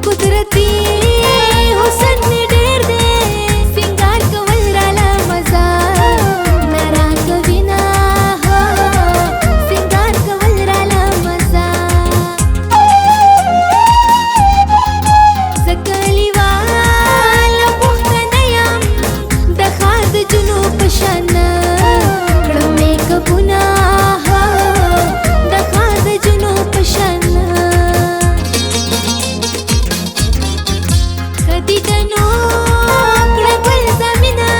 कुदरती हुसन में ढेर दे सिंगार कवल राला मजा नरा कविना सिंगार कवल राला मजा सकली वाला पुख्तनया दखाद जुनूब शाना कडमे कबुना दखाद जुनूब शाना कदी तनो कडबल जमीना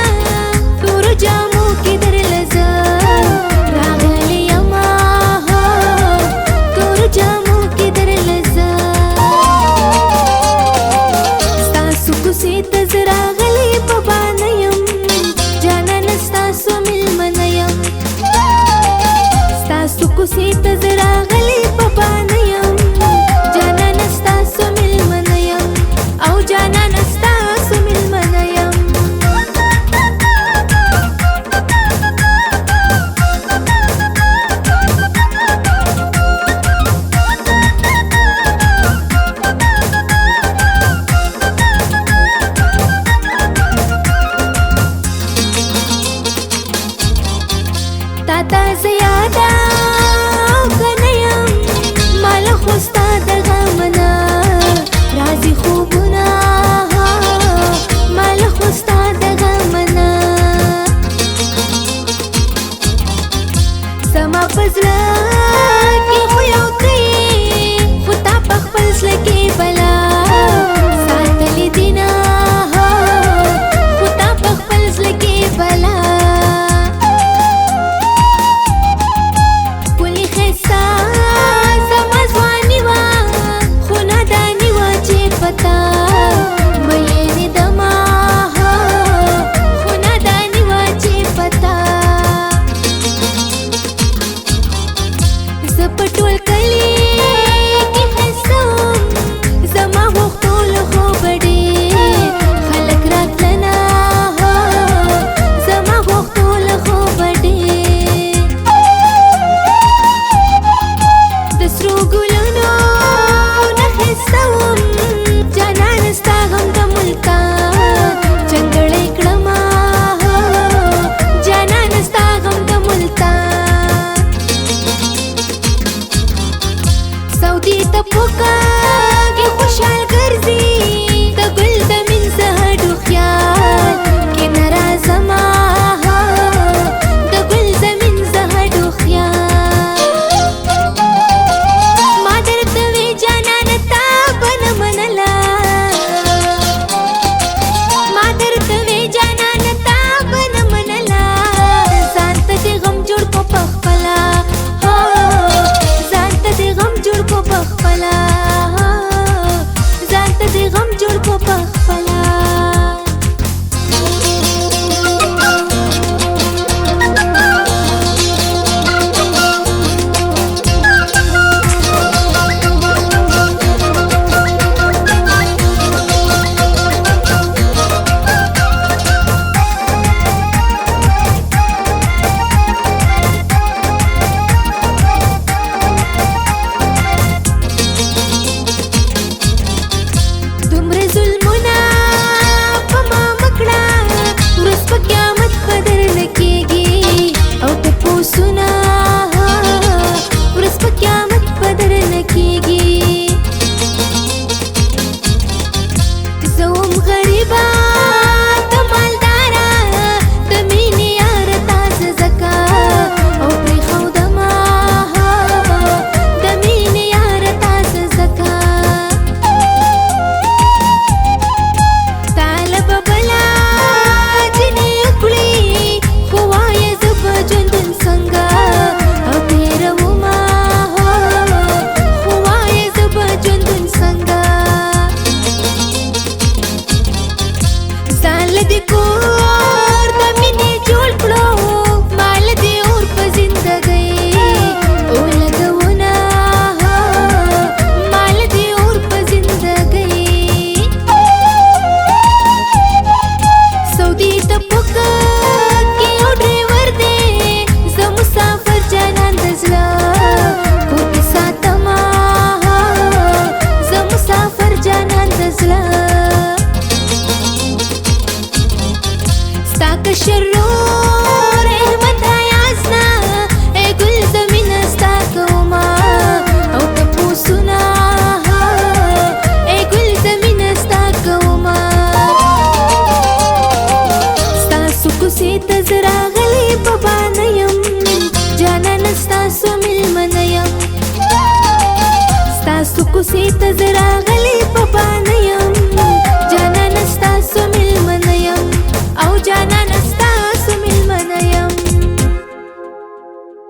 तोर जामो किधर लजा रागले यमा तोर जामो किधर लजा स्तासु कुसे तजरा गले पबानयम जाना नस्तासु मिलमनयम स्तासु कुसे तजरा गले पबानयम जाना नस्तासु मिलमनयम औ जाना नस्तासु मिलमनयम ताता ज़ियादा कनयम माल खुस्ता दगमना राज़ी खूबना माल खुस्ता दगमना समा पजला की खुयोकी खुता पखपल लगे बला सातली दिना खुता पखपल लगे बला पुली खैसा समझवानी वा खुना दानी वा चे पता मयेनी दमा खुना दानी वा चे पता زپټول کلی کی خسم زما وختول خو بډې خلک راتلنا زما وختول خو بډې د سرو ګلونو نه خسم جانان ستا غم د ملتان چنګړې کړما جانان ستا غم د ملتان سعودي ته پوکاږي خوشحال ګرځي د ګل د من زهډو خیال کې نرازما د ګل د من زهډو خیال ما درته وی جانان تا بن منلا ما درته وی جانان تا بن منلا ځان ته دې غم جوړ کو پخپلا ځان ته دې غم جوړ کو پخپلا ځان ته دې غم جوړ کو پخپلا دومره ظلمونه په ما مکړه ورځ په قیامت په درنه کېږي او تپوسونه ورځ په قیامت په درنه کېږي زه وم غریبه ته مالداره د مینې یاره تازه ځکه او پرېښودمه د مینې یاره تازه ځکه کوسې ته زه راغلی په بانه